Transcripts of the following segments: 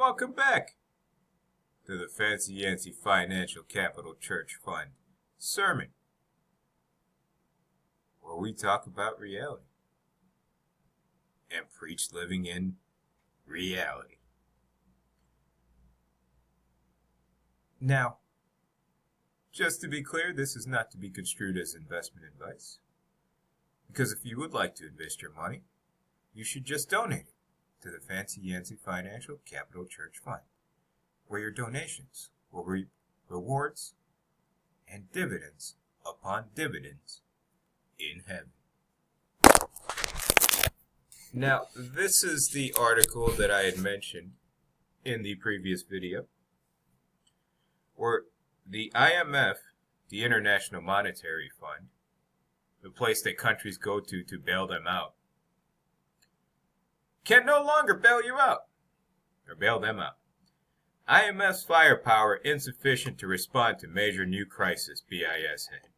welcome back to the Fancy Yancy Financial Capital Church Fund sermon, where we talk about reality and preach living in reality. Now, just to be clear, this is not to be construed as investment advice, because if you would like to invest your money, you should just donate it to the Fancy Yancy Financial Capital Church Fund, where your donations will reap rewards and dividends upon dividends in heaven. Now, this is the article that I had mentioned in the previous video, where the IMF, the International Monetary Fund, the place that countries go to bail them out, can no longer bail you out, or bail them out. IMF's firepower insufficient to respond to major new crisis, BIS head.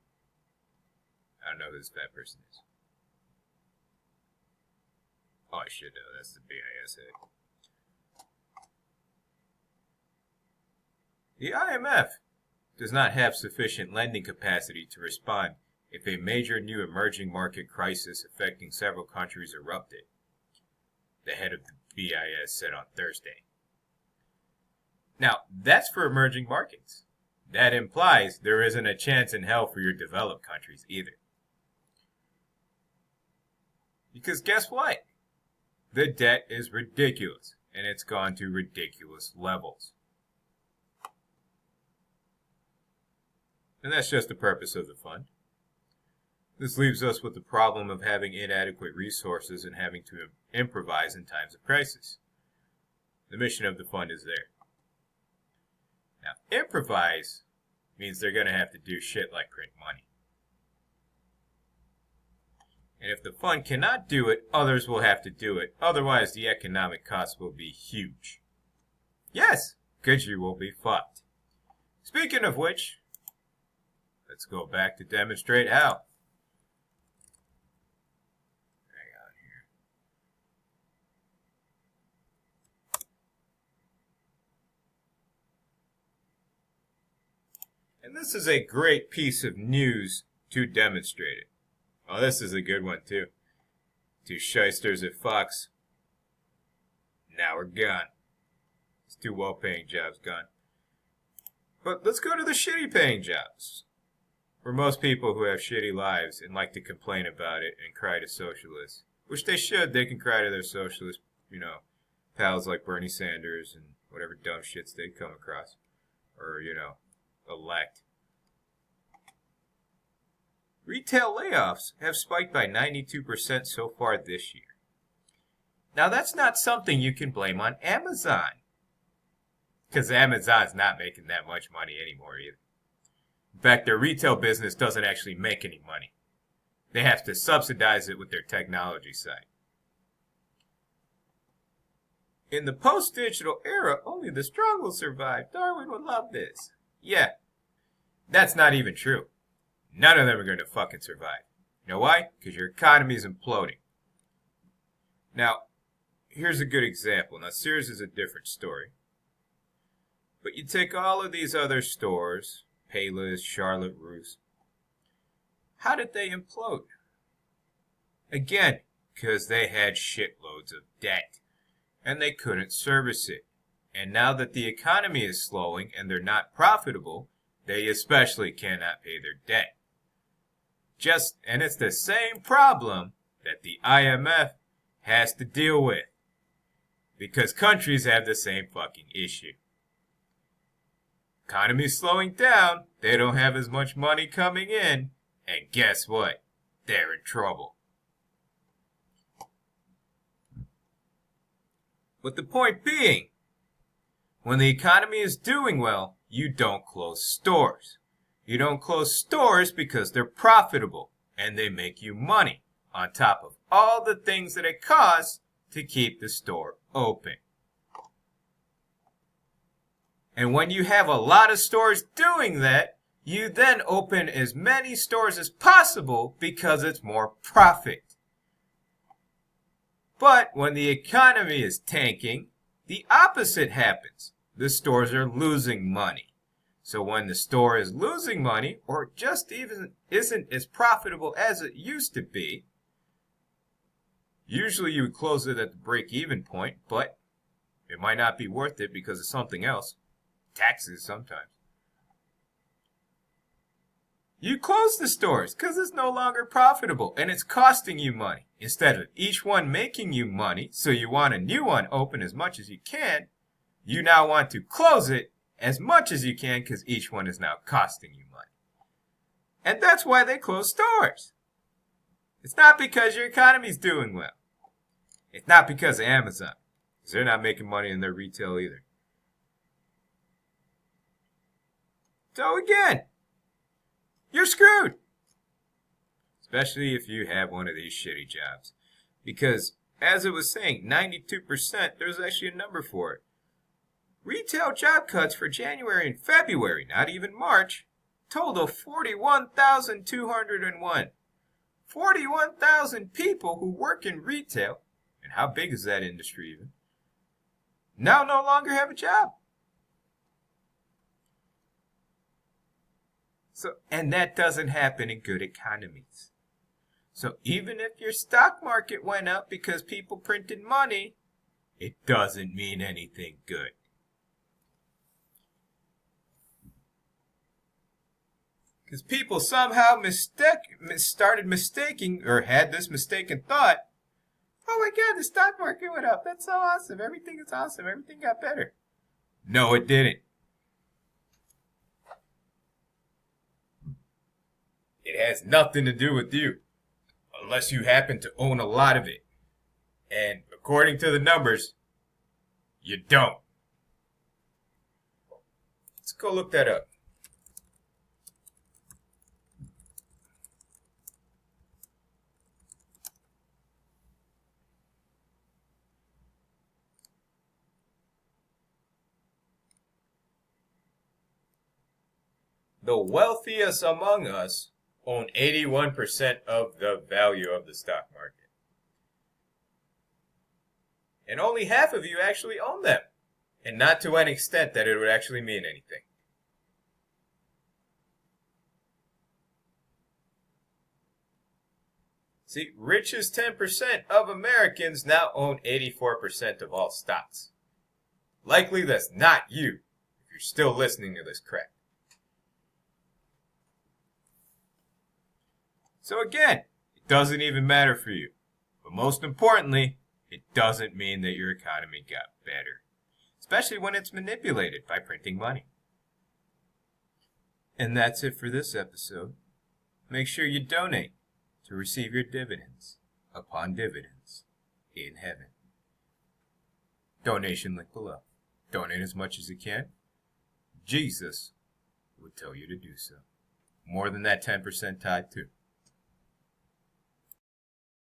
I don't know who this fat person is. Oh, I should know. That's the BIS head. The IMF does not have sufficient lending capacity to respond if a major new emerging market crisis affecting several countries erupted, the head of the BIS said on Thursday. Now, that's for emerging markets. That implies there isn't a chance in hell for your developed countries either. Because guess what? The debt is ridiculous, and it's gone to ridiculous levels. And that's just the purpose of the fund. This leaves us with the problem of having inadequate resources and having to improvise in times of crisis. The mission of the fund is there. Now, improvise means they're going to have to do shit like print money. And if the fund cannot do it, others will have to do it. Otherwise, the economic costs will be huge. Yes, because you will be fucked. Speaking of which, let's go back to demonstrate how. Hang on here. And this is a great piece of news to demonstrate it. Oh, this is a good one, too. Two shysters at Fox. Now we're gone. It's two well-paying jobs gone. But let's go to the shitty-paying jobs. For most people who have shitty lives and like to complain about it and cry to socialists, which they should, they can cry to their socialist, pals like Bernie Sanders and whatever dumb shits they come across. Or, elect. Retail layoffs have spiked by 92% so far this year. Now, that's not something you can blame on Amazon, because Amazon's not making that much money anymore either. In fact, their retail business doesn't actually make any money. They have to subsidize it with their technology side. In the post-digital era, only the strong will survive. Darwin would love this. Yeah, that's not even true. None of them are going to fucking survive. You know why? Because your economy is imploding. Now, here's a good example. Now, Sears is a different story. But you take all of these other stores, Payless, Charlotte Russe. How did they implode? Again, because they had shitloads of debt. And they couldn't service it. And now that the economy is slowing and they're not profitable, they especially cannot pay their debt. And it's the same problem that the IMF has to deal with. Because countries have the same fucking issue. Economy's slowing down, they don't have as much money coming in, and guess what? They're in trouble. But the point being, when the economy is doing well, you don't close stores. You don't close stores because they're profitable and they make you money on top of all the things that it costs to keep the store open. And when you have a lot of stores doing that, you then open as many stores as possible because it's more profit. But when the economy is tanking, The opposite happens. The stores are losing money. So when the store is losing money, or just even isn't as profitable as it used to be, usually you would close it at the break-even point, but it might not be worth it because of something else. Taxes sometimes. You close the stores because it's no longer profitable and it's costing you money. Instead of each one making you money, so you want a new one open as much as you can, you now want to close it as much as you can because each one is now costing you money. And that's why they close stores. It's not because your economy's doing well. It's not because of Amazon, because they're not making money in their retail either. So again, you're screwed. Especially if you have one of these shitty jobs. Because, as it was saying, 92%, there's actually a number for it. Retail job cuts for January and February, not even March, total 41,201. 41,000 people who work in retail, and how big is that industry even, now no longer have a job. So, and that doesn't happen in good economies. So even if your stock market went up because people printed money, it doesn't mean anything good. Because people somehow started mistaking, or had this mistaken thought, oh my God, the stock market went up. That's so awesome. Everything is awesome. Everything got better. No, it didn't. It has nothing to do with you, unless you happen to own a lot of it. And according to the numbers, you don't. Let's go look that up. The wealthiest among us own 81% of the value of the stock market. And only half of you actually own them. And not to an extent that it would actually mean anything. See, richest 10% of Americans now own 84% of all stocks. Likely that's not you, if you're still listening to this crap. So again, it doesn't even matter for you. But most importantly, it doesn't mean that your economy got better. Especially when it's manipulated by printing money. And that's it for this episode. Make sure you donate to receive your dividends upon dividends in heaven. Donation link below. Donate as much as you can. Jesus would tell you to do so. More than that 10% tied too.